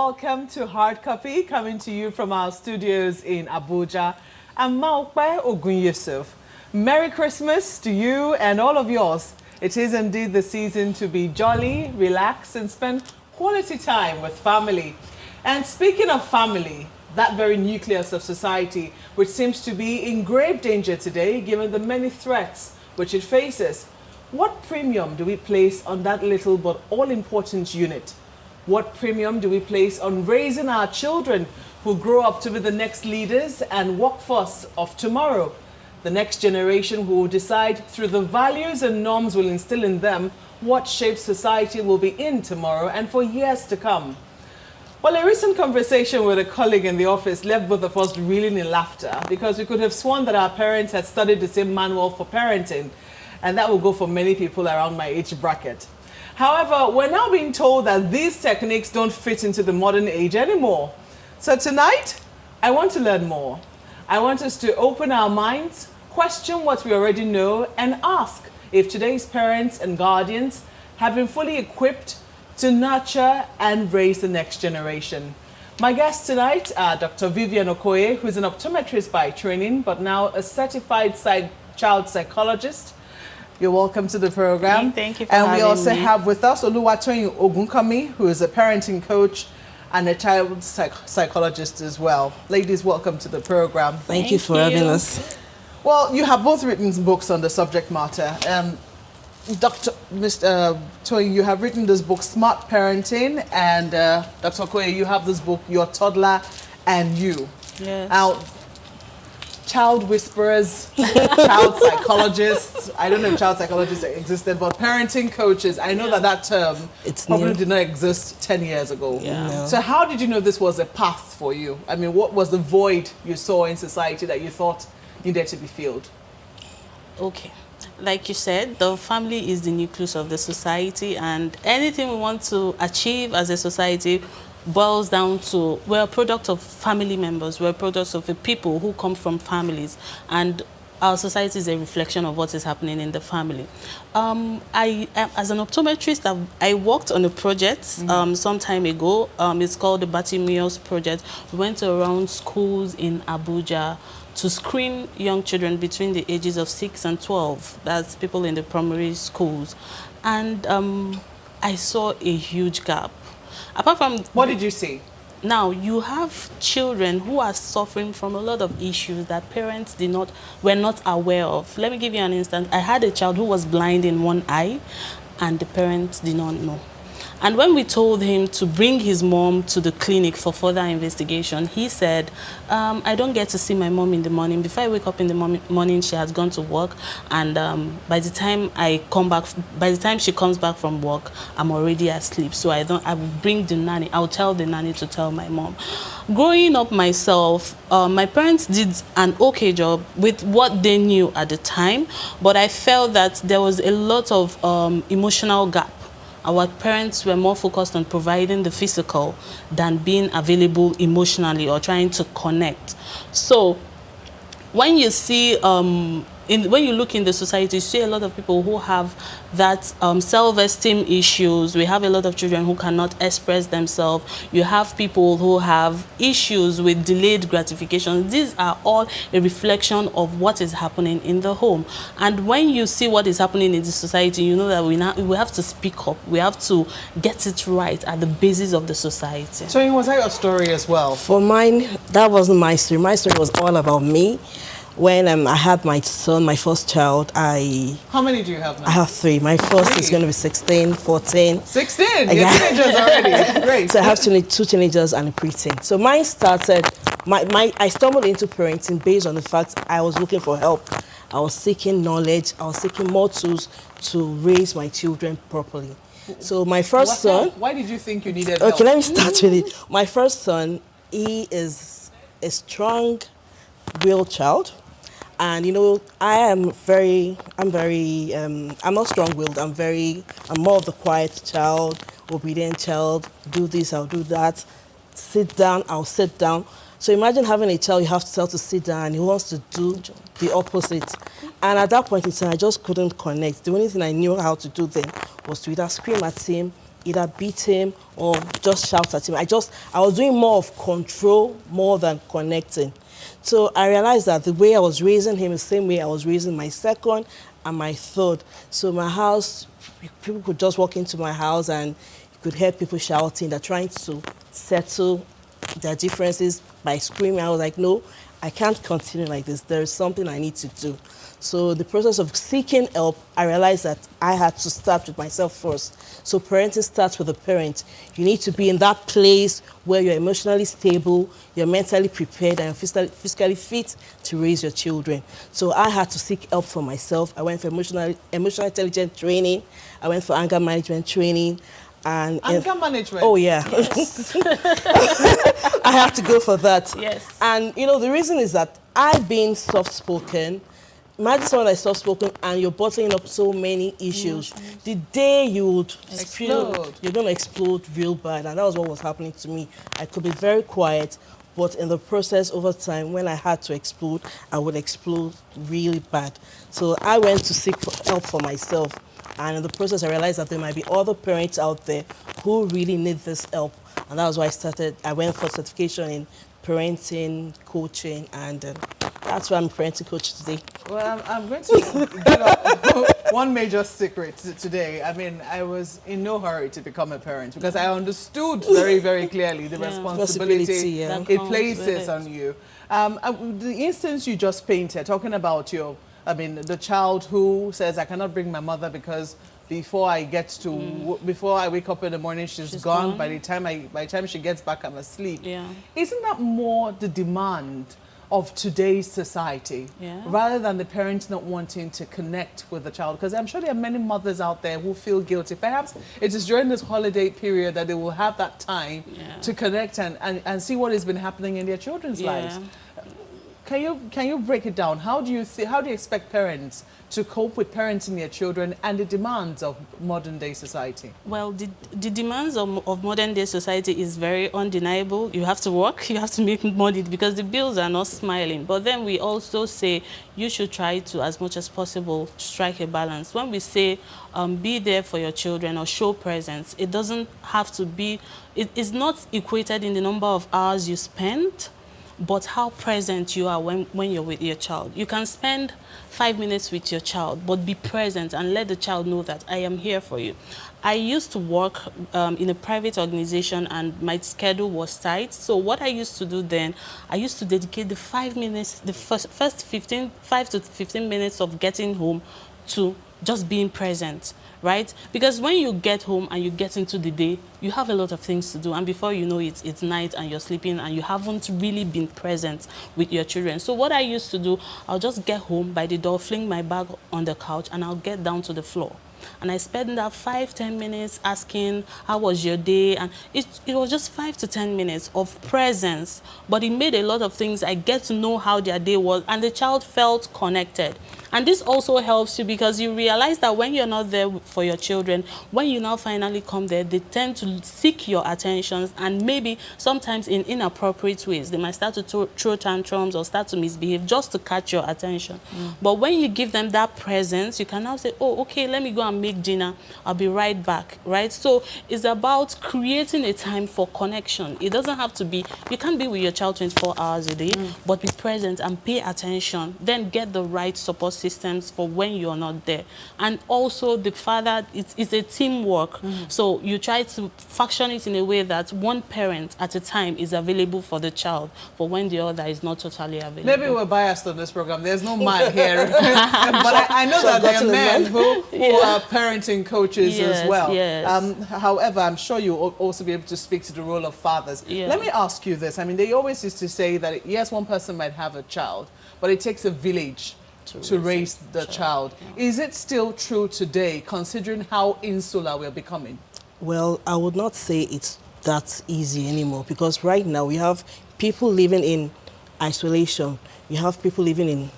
welcome to Hard Copy, coming to you from our studios in Abuja. I'm Maokpe Ogun. Merry Christmas to you and all of yours. It is indeed the season to be jolly, relax, and spend quality time with family. And speaking of family, that very nucleus of society, which seems to be in grave danger today, given the many threats which it faces. What premium do we place on that little but all-important unit? What premium do we place on raising our children who grow up to be the next leaders and workforce of tomorrow? The next generation who will decide through the values and norms we'll instill in them what shape society will be in tomorrow and for years to come. Well, a recent conversation with a colleague in the office left both of us reeling in laughter because we could have sworn that our parents had studied the same manual for parenting, and that will go for many people around my age bracket. However, we're now being told that these techniques don't fit into the modern age anymore. So tonight, I want to learn more. I want us to open our minds, question what we already know, and ask if today's parents and guardians have been fully equipped to nurture and raise the next generation. My guests tonight are Dr. Vivian Okoye, who's an optometrist by training, but now a certified child psychologist. You're welcome to the program. Thank you for having me. And we also have with us Ogunkanmi, who is a parenting coach and a child psychologist as well. Ladies, welcome to the program. Thank you for having us. Well, you have both written books on the subject matter. Mr. Toyin, you have written this book, Smart Parenting, and Dr. Okoye, you have this book, Your Toddler and You. Yes. Now, child whisperers, child psychologists, I don't know if child psychologists existed, but parenting coaches, I know that term probably did not exist 10 years ago. Yeah. No. So how did you know this was a path for you? I mean, what was the void you saw in society that you thought needed to be filled? Okay. Like you said, the family is the nucleus of the society, and anything we want to achieve as a society boils down to, we're a product of family members, we're a product of the people who come from families, and our society is a reflection of what is happening in the family. As an optometrist, I worked on a project some time ago. It's called the Bartimeus Project. We went around schools in Abuja to screen young children between the ages of 6 and 12. That's people in the primary schools. And I saw a huge gap. Apart from... What did you see? Now, you have children who are suffering from a lot of issues that parents were not aware of. Let me give you an instance. I had a child who was blind in one eye, and the parents did not know. And when we told him to bring his mom to the clinic for further investigation, he said, I don't get to see my mom in the morning. Before I wake up in the morning, she has gone to work. And by the time she comes back from work, I'm already asleep. So I will bring the nanny. I'll tell the nanny to tell my mom. Growing up myself, my parents did an okay job with what they knew at the time. But I felt that there was a lot of emotional gap. Our parents were more focused on providing the physical than being available emotionally or trying to connect. So when you see, when you look in the society, you see a lot of people who have that self-esteem issues. We have a lot of children who cannot express themselves. You have people who have issues with delayed gratification. These are all a reflection of what is happening in the home. And when you see what is happening in the society, you know that we have to speak up. We have to get it right at the basis of the society. So was that your story as well? For mine, that wasn't my story. My story was all about me. When I had my son, my first child, How many do you have now? I have 3. My first is going to be 16, 14. 16? You're teenagers already. Great. So I have 2 teenagers and a preteen. So mine started, I stumbled into parenting based on the fact I was looking for help. I was seeking knowledge. I was seeking more tools to raise my children properly. So my first son... Why did you think you needed help? Okay, let me start with it. My first son, he is a strong-willed child. And you know, I'm not strong-willed. I'm more of the quiet child, obedient child. Do this, I'll do that. Sit down, I'll sit down. So imagine having a child you have to tell to sit down and he wants to do the opposite. And at that point in time, I just couldn't connect. The only thing I knew how to do then was to either scream at him, either beat him or just shout at him. I was doing more of control more than connecting. So I realized that the way I was raising him is the same way I was raising my second and my third. So my house, people could just walk into my house and you could hear people shouting. They're trying to settle their differences by screaming. I was like, no, I can't continue like this. There is something I need to do. So the process of seeking help, I realized that I had to start with myself first. So parenting starts with the parent. You need to be in that place where you're emotionally stable, you're mentally prepared, and physically fit to raise your children. So I had to seek help for myself. I went for emotional intelligence training. I went for anger management training. And anger management? Oh, yeah. Yes. I had to go for that. Yes. And, the reason is that I've been soft-spoken. Imagine someone that's soft-spoken and you're bottling up so many issues. The day you would feel you're going to explode real bad. And that was what was happening to me. I could be very quiet, but in the process, over time, when I had to explode, I would explode really bad. So I went to seek help for myself. And in the process, I realized that there might be other parents out there who really need this help. And that was why I went for certification in parenting, coaching, and that's why I'm a parenting coach today. Well, I'm going to give up one major secret today. I mean, I was in no hurry to become a parent because I understood very, very clearly the responsibility it places on you. The instance you just painted, talking about the child who says, I cannot bring my mother because before I wake up in the morning, she's gone. By the time she gets back, I'm asleep. Yeah. Isn't that more the demand of today's society rather than the parents not wanting to connect with the child? Because I'm sure there are many mothers out there who feel guilty. Perhaps it is during this holiday period that they will have that time to connect and see what has been happening in their children's lives. Can you break it down? How do you expect parents to cope with parenting their children and the demands of modern day society? Well, the demands of modern day society is very undeniable. You have to work, you have to make money because the bills are not smiling. But then we also say you should try to, as much as possible, strike a balance. When we say be there for your children or show presence, it doesn't have to be, it is not equated in the number of hours you spend, but how present you are when you're with your child. You can spend 5 minutes with your child, but be present and let the child know that I am here for you. I used to work in a private organization and my schedule was tight. So what I used to do then, I used to dedicate the 5 minutes, the first 5 to 15 minutes of getting home to just being present, right? Because when you get home and you get into the day, you have a lot of things to do. And before you know it, it's night and you're sleeping and you haven't really been present with your children. So what I used to do, I'll just get home by the door, fling my bag on the couch, and I'll get down to the floor. And I spent that 5-10 minutes asking, how was your day? And it was just 5 to 10 minutes of presence. But it made a lot of things. I get to know how their day was. And the child felt connected. And this also helps you because you realize that when you're not there for your children, when you now finally come there, they tend to seek your attentions. And maybe sometimes in inappropriate ways. They might start to throw tantrums or start to misbehave just to catch your attention. But when you give them that presence, you can now say, oh, okay, let me go and make dinner. I'll be right back, right? So it's about creating a time for connection. It doesn't have to be, you can't be with your child 24 hours a day, but be present and pay attention. Then get the right support systems for when you're not there. And also the father, it's a teamwork. So you try to function it in a way that one parent at a time is available for the child, for when the other is not totally available. Maybe we're biased on this program. There's no man here. But I know that there are men who are parenting coaches as well. However, I'm sure you'll also be able to speak to the role of fathers. Let me ask you this. I mean, they always used to say that, yes, one person might have a child, but it takes a village to raise the child. Is it still true today, considering how insular we're becoming? Well, I would not say it's that easy anymore because right now we have people living in isolation. We have people living in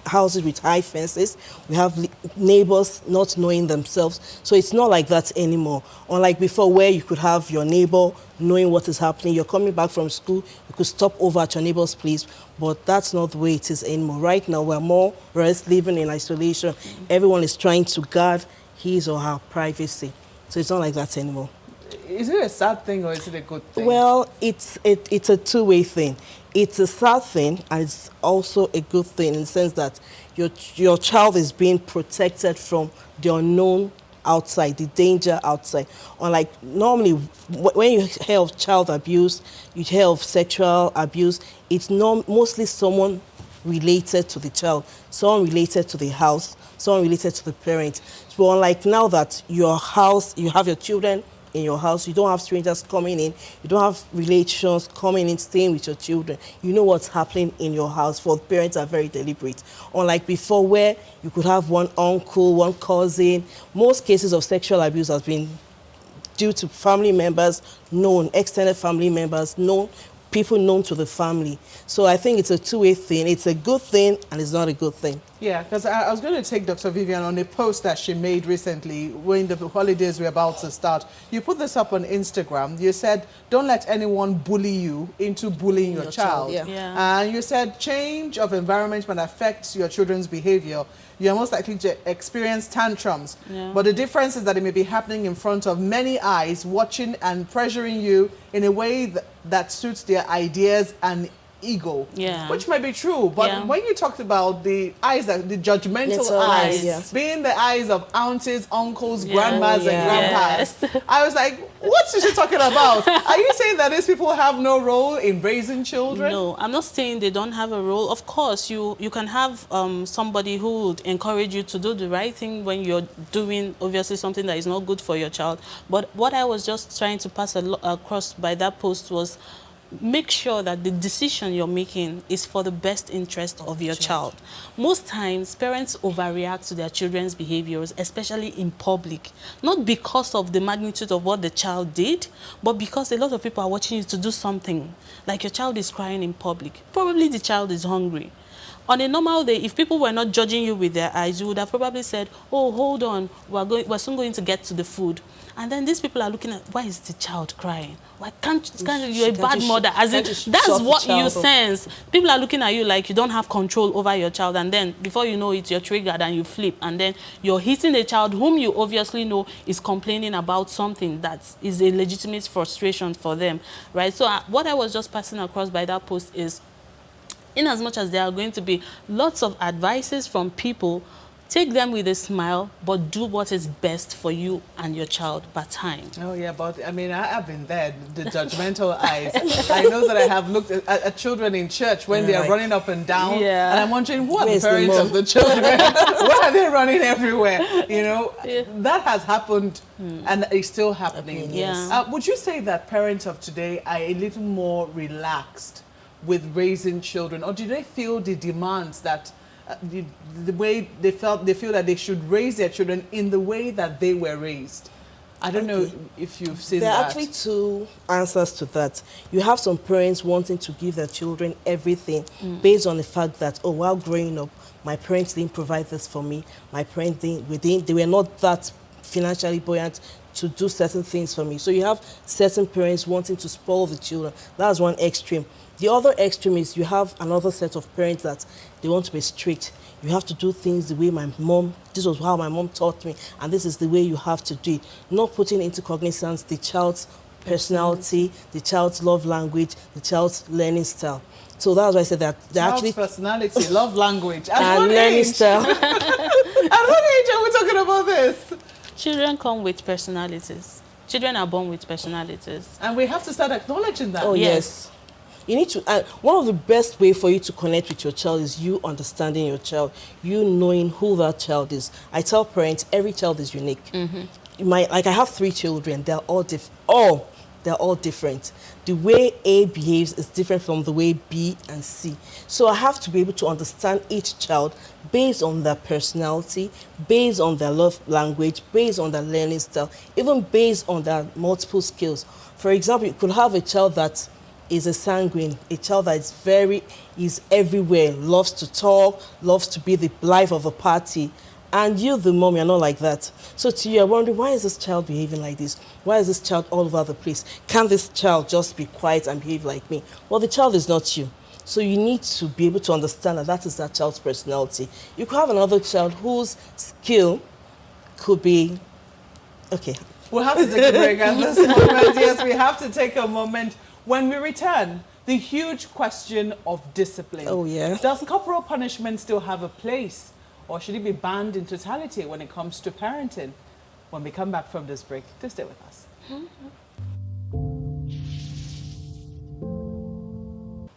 houses with high fences. We have neighbors not knowing themselves. So it's not like that anymore. Unlike before where you could have your neighbor knowing what is happening. You're coming back from school, you could stop over at your neighbor's place. But that's not the way it is anymore. Right now, we're more or less living in isolation. Everyone is trying to guard his or her privacy. So it's not like that anymore. is it a sad thing or is it a good thing? Well, it's a two-way thing. It's a sad thing, and it's also a good thing in the sense that your child is being protected from the unknown outside, the danger outside. Unlike normally, when you hear of child abuse, you hear of sexual abuse, it's mostly someone related to the child, someone related to the house, someone related to the parent. So unlike now that your house, you have your children in your house, you don't have strangers coming in, you don't have relations coming in, staying with your children. You know what's happening in your house. For parents are very deliberate. Unlike before where you could have one uncle, one cousin. Most cases of sexual abuse has been due to family members known, extended family members known, people known to the family. So I think it's a two-way thing. It's a good thing and it's not a good thing. Yeah, because I was going to take Dr. Vivian on a post that she made recently when the holidays were about to start. You put this up on Instagram. You said, don't let anyone bully you into bullying your child. Yeah. And you said change of environment might affect your children's behavior. You're most likely to experience tantrums. Yeah. But the difference is that it may be happening in front of many eyes, watching and pressuring you in a way that suits their ideas and ego, which might be true, but when you talked about the eyes, the judgmental eyes, being the eyes of aunties, uncles, grandmas, and grandpas, I was like, what's she talking about? Are you saying that these people have no role in raising children? No, I'm not saying they don't have a role. Of course, you can have somebody who would encourage you to do the right thing when you're doing, obviously, something that is not good for your child. But what I was just trying to pass across by that post was, make sure that the decision you're making is for the best interest of your child. Most times, parents overreact to their children's behaviors, especially in public, not because of the magnitude of what the child did, but because a lot of people are watching you to do something. Like your child is crying in public. Probably the child is hungry. On a normal day, if people were not judging you with their eyes, you would have probably said, oh, hold on, we're soon going to get to the food. And then these people are looking at, why is the child crying? Why can't you're a bad mother? As in, that's what you sense. People are looking at you like you don't have control over your child, and then before you know it, you're triggered and you flip, and then you're hitting a child whom you obviously know is complaining about something that is a legitimate frustration for them, right? So what I was just passing across by that post is, in as much as there are going to be lots of advices from people, take them with a smile, but do what is best for you and your child by time. Oh, yeah, but I mean, I've been there, the judgmental eyes. I know that I have looked at children in church when they are running up and down, and I'm wondering, what are the parents of the children? Why are they running everywhere? You know, that has happened, and it's still happening. Would you say that parents of today are a little more relaxed with raising children, or do they feel the demands that the way they feel that they should raise their children in the way that they were raised? I don't know if you've seen that. There are actually two answers to that. You have some parents wanting to give their children everything based on the fact that, oh, while growing up, my parents didn't provide this for me. My parents they were not that financially buoyant to do certain things for me. So you have certain parents wanting to spoil the children. That's one extreme. The other extreme is you have another set of parents that they want to be strict. You have to do things the way this was how my mom taught me, and this is the way you have to do it. Not putting into cognizance the child's personality, the child's love language, the child's learning style. So that's why I said that they're child's actually personality, love language, and learning style. At what age are we talking about this? Children come with personalities. Children are born with personalities. And we have to start acknowledging that. Oh, yes. You need to, one of the best way for you to connect with your child is you understanding your child, you knowing who that child is. I tell parents, every child is unique. Like I have 3 children, they're all different. The way A behaves is different from the way B and C. So I have to be able to understand each child based on their personality, based on their love language, based on their learning style, even based on their multiple skills. For example, you could have a child that is a sanguine, a child that is everywhere, loves to talk, loves to be the life of a party. And you, the mom, you're not like that. So to you, you're wondering, why is this child behaving like this? Why is this child all over the place? Can't this child just be quiet and behave like me? Well, the child is not you. So you need to be able to understand that is that child's personality. You could have another child whose skill could be, okay, We'll have to take a break at this moment. Yes, we have to take a moment. When we return, the huge question of discipline. Oh, yeah. Does corporal punishment still have a place? Or should it be banned in totality when it comes to parenting? When we come back from this break, do stay with us.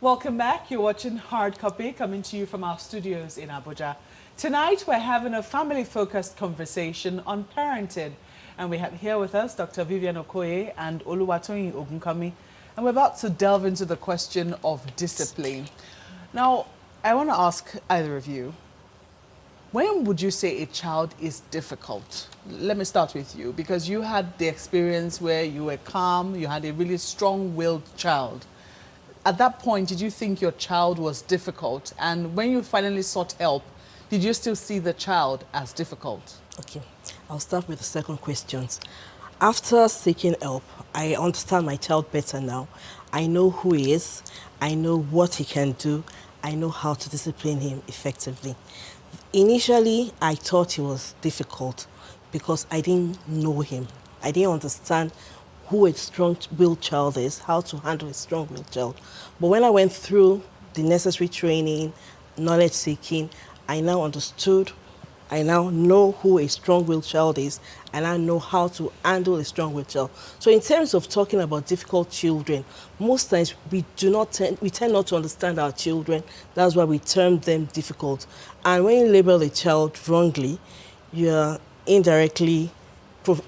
Welcome back. You're watching Hard Copy, coming to you from our studios in Abuja. Tonight, we're having a family-focused conversation on parenting. And we have here with us Dr. Vivian Okoye and Oluwatoyin Ogunkanmi. And we're about to delve into the question of discipline. Now, I want to ask either of you, when would you say a child is difficult? Let me start with you, because you had the experience where you were calm, you had a really strong-willed child. At that point, did you think your child was difficult? And when you finally sought help, did you still see the child as difficult? Okay, I'll start with the second question. After seeking help, I understand my child better now. I know who he is, I know what he can do, I know how to discipline him effectively. Initially, I thought he was difficult because I didn't know him. I didn't understand who a strong-willed child is, how to handle a strong-willed child. But when I went through the necessary training, knowledge seeking, I now understood, I now know who a strong-willed child is, and I know how to handle a strong-willed child. So in terms of talking about difficult children, most times we tend not to understand our children. That's why we term them difficult. And when you label a child wrongly, you're indirectly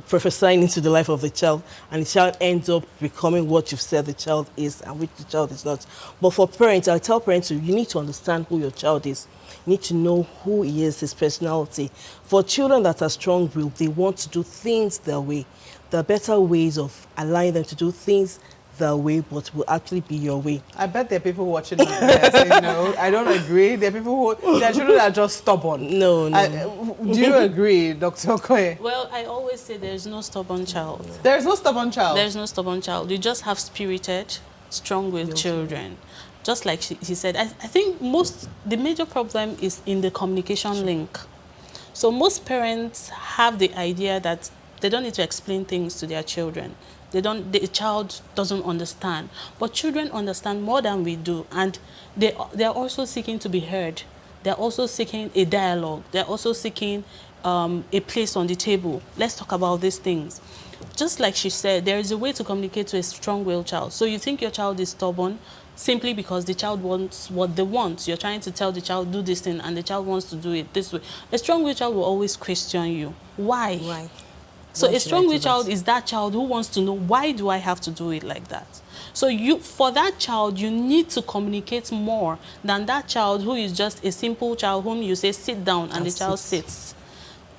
prophesying into the life of the child, and the child ends up becoming what you've said the child is and which the child is not. But for parents, I tell parents, you need to understand who your child is. You need to know who he is, his personality. For children that are strong-willed, they want to do things their way. There are better ways of allowing them to do things their way, but will actually be your way. I bet there are people watching on there saying, no, I don't agree. There are people there are children that are just stubborn. No, no. Do you agree, Dr. Okoye? Well, I always say there's no stubborn child. There is no stubborn child? There's no stubborn child. You just have spirited, strong-willed children. Just like she said, I think the major problem is in the communication link. So most parents have the idea that they don't need to explain things to their children. The child doesn't understand. But children understand more than we do, and they're also seeking to be heard. They're also seeking a dialogue. They're also seeking a place on the table. Let's talk about these things. Just like she said, there is a way to communicate to a strong-willed child. So you think your child is stubborn simply because the child wants what they want. You're trying to tell the child, do this thing, and the child wants to do it this way. A strong-willed child will always question you. Why? Why? So a strong-willed child is that child who wants to know, why do I have to do it like that? So for that child, you need to communicate more than that child who is just a simple child whom you say, sit down, and the child sits.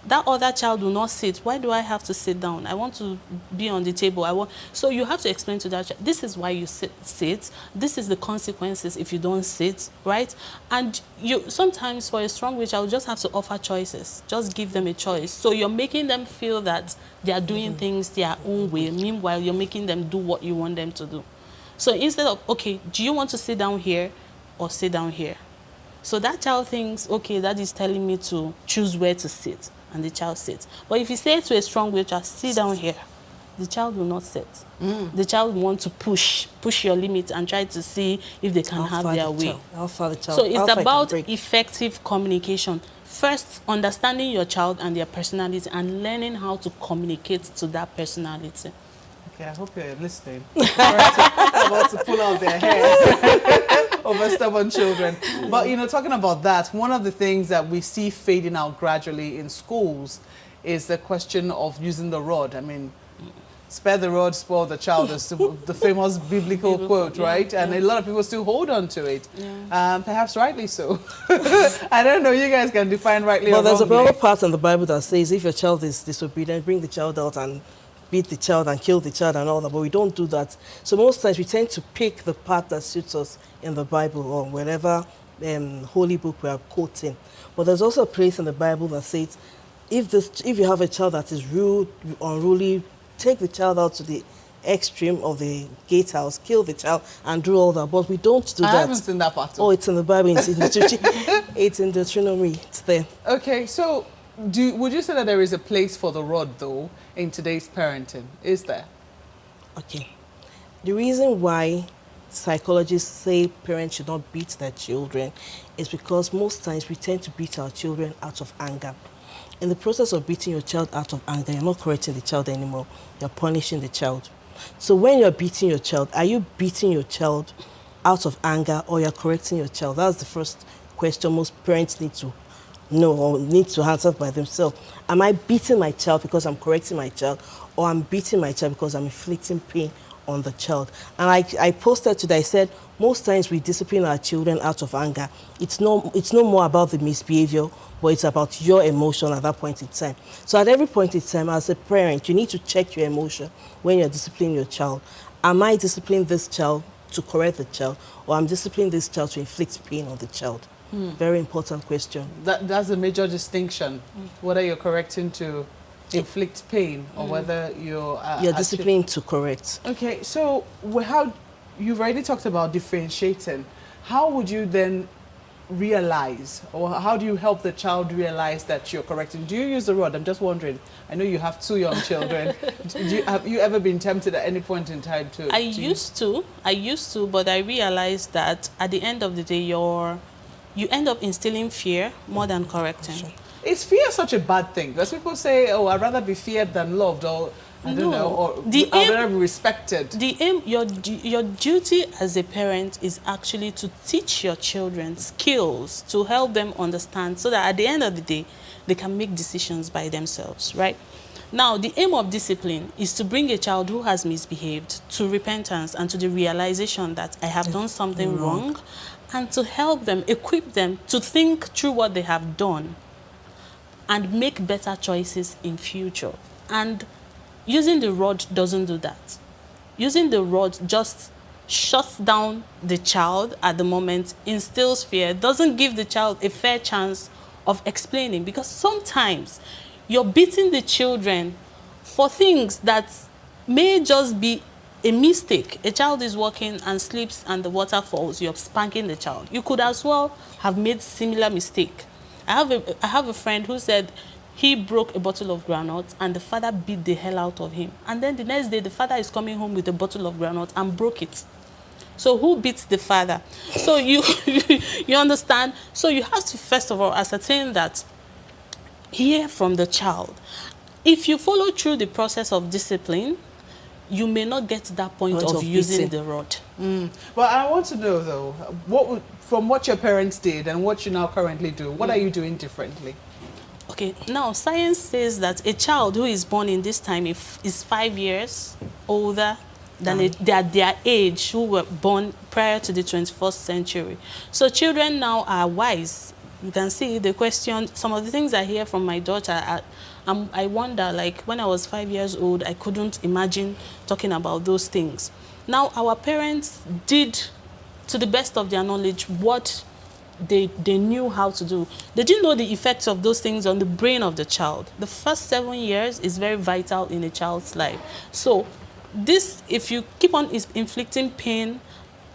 That other child will not sit. Why do I have to sit down? I want to be on the table. So you have to explain to that child, this is why you sit. This is the consequences if you don't sit, right? And sometimes for a strong-willed child, you just have to offer choices. Just give them a choice. So you're making them feel that they are doing things their own way. Meanwhile, you're making them do what you want them to do. So instead of, okay, do you want to sit down here or sit down here? So that child thinks, okay, that is telling me to choose where to sit. And the child sits. But if you say to a strong-willed child, sit down here, the child will not sit. The child will want to push your limits and try to see if they can have their way. So it's about effective communication. First, understanding your child and their personality and learning how to communicate to that personality. Okay, I hope you're listening. About to pull out their hair over stubborn children. But, talking about that, one of the things that we see fading out gradually in schools is the question of using the rod. I mean, spare the rod, spoil the child, is the famous biblical quote, right? And a lot of people still hold on to it. Perhaps rightly so. I don't know, you guys can define rightly or wrongly. But there's a proper part in the Bible that says if your child is disobedient, bring the child out and beat the child and kill the child and all that, but we don't do that. So most times we tend to pick the part that suits us in the Bible or wherever holy book we are quoting. But there's also a place in the Bible that says, if you have a child that is rude, unruly, take the child out to the extreme of the gatehouse, kill the child, and do all that. But we don't do that. I haven't seen that part. Oh, it's in the Bible. It's in Deuteronomy. It's there. Okay, so would you say that there is a place for the rod, though, in today's parenting? Is there? Okay. The reason why psychologists say parents should not beat their children is because most times we tend to beat our children out of anger. In the process of beating your child out of anger, you're not correcting the child anymore. You're punishing the child. So when you're beating your child, are you beating your child out of anger or you're correcting your child? That's the first question most parents need to know or need to answer by themselves. Am I beating my child because I'm correcting my child, or I'm beating my child because I'm inflicting pain on the child? And I posted today, I said, most times we discipline our children out of anger. It's no more about the misbehavior, but it's about your emotion at that point in time. So at every point in time, as a parent, you need to check your emotion when you're disciplining your child. Am I disciplining this child to correct the child, or I'm disciplining this child to inflict pain on the child? Very important question. That's a major distinction, whether you're correcting to inflict pain or whether you're disciplining to correct. Okay, so how you've already talked about differentiating. How would you then realize, or how do you help the child realize that you're correcting? Do you use the rod? I'm just wondering. I know you have 2 young children. Have you ever been tempted at any point in time to? I used to, but I realized that at the end of the day, you end up instilling fear more than correcting. Sure. Is fear such a bad thing? Because people say, oh, I'd rather be feared than loved, or I don't know, or I'd rather be respected. The aim, your duty as a parent is actually to teach your children skills, to help them understand, so that at the end of the day, they can make decisions by themselves, right? Now, the aim of discipline is to bring a child who has misbehaved to repentance and to the realization that I have done something wrong, and to help them, equip them to think through what they have done and make better choices in future. And using the rod doesn't do that. Using the rod just shuts down the child at the moment, instills fear, doesn't give the child a fair chance of explaining, because sometimes you're beating the children for things that may just be a mistake. A child is walking and slips and the water falls, you're spanking the child. You could as well have made similar mistake. I have a friend who said he broke a bottle of groundnut and the father beat the hell out of him. And then the next day, the father is coming home with a bottle of groundnut and broke it. So who beats the father? So you understand? So you have to first of all ascertain that, hear from the child. If you follow through the process of discipline, you may not get to that point of using the rod. Well, I want to know though, from what your parents did and what you now currently do, what are you doing differently? Okay, now science says that a child who is born in this time is 5 years older than their age, who were born prior to the 21st century. So children now are wise. You can see the question, some of the things I hear from my daughter, I wonder, like when I was 5 years old, I couldn't imagine talking about those things. Now our parents did, to the best of their knowledge, what they knew how to do. They didn't know the effects of those things on the brain of the child. The first 7 years is very vital in a child's life. So this, if you keep on inflicting pain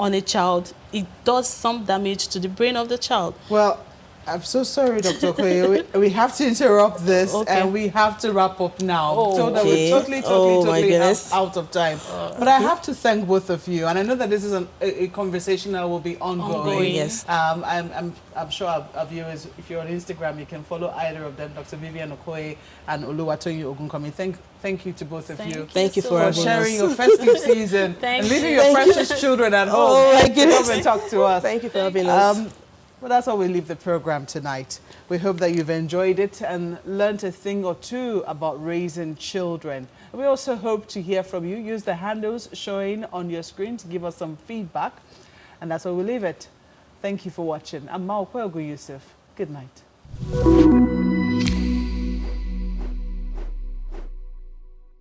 on a child, it does some damage to the brain of the child. Well, I'm so sorry, Dr. Okoye. we have to interrupt this and we have to wrap up now. So that we're totally out of time. But I have to thank both of you. And I know that this is a conversation that will be ongoing. Yes. I'm sure our viewers, if you're on Instagram, you can follow either of them, Dr. Vivian Okoye and Oluwatoyin Ogunkanmi. Thank you to both of you. Thank you for sharing your festive season and leaving your precious children at home. Oh my goodness. Come and talk to us. Thank you for having us. Well, that's how we leave the program tonight. We hope that you've enjoyed it and learned a thing or two about raising children. We also hope to hear from you. Use the handles showing on your screen to give us some feedback. And that's where we leave it. Thank you for watching. I'm Maokwe Ogun Yusuf. Good night.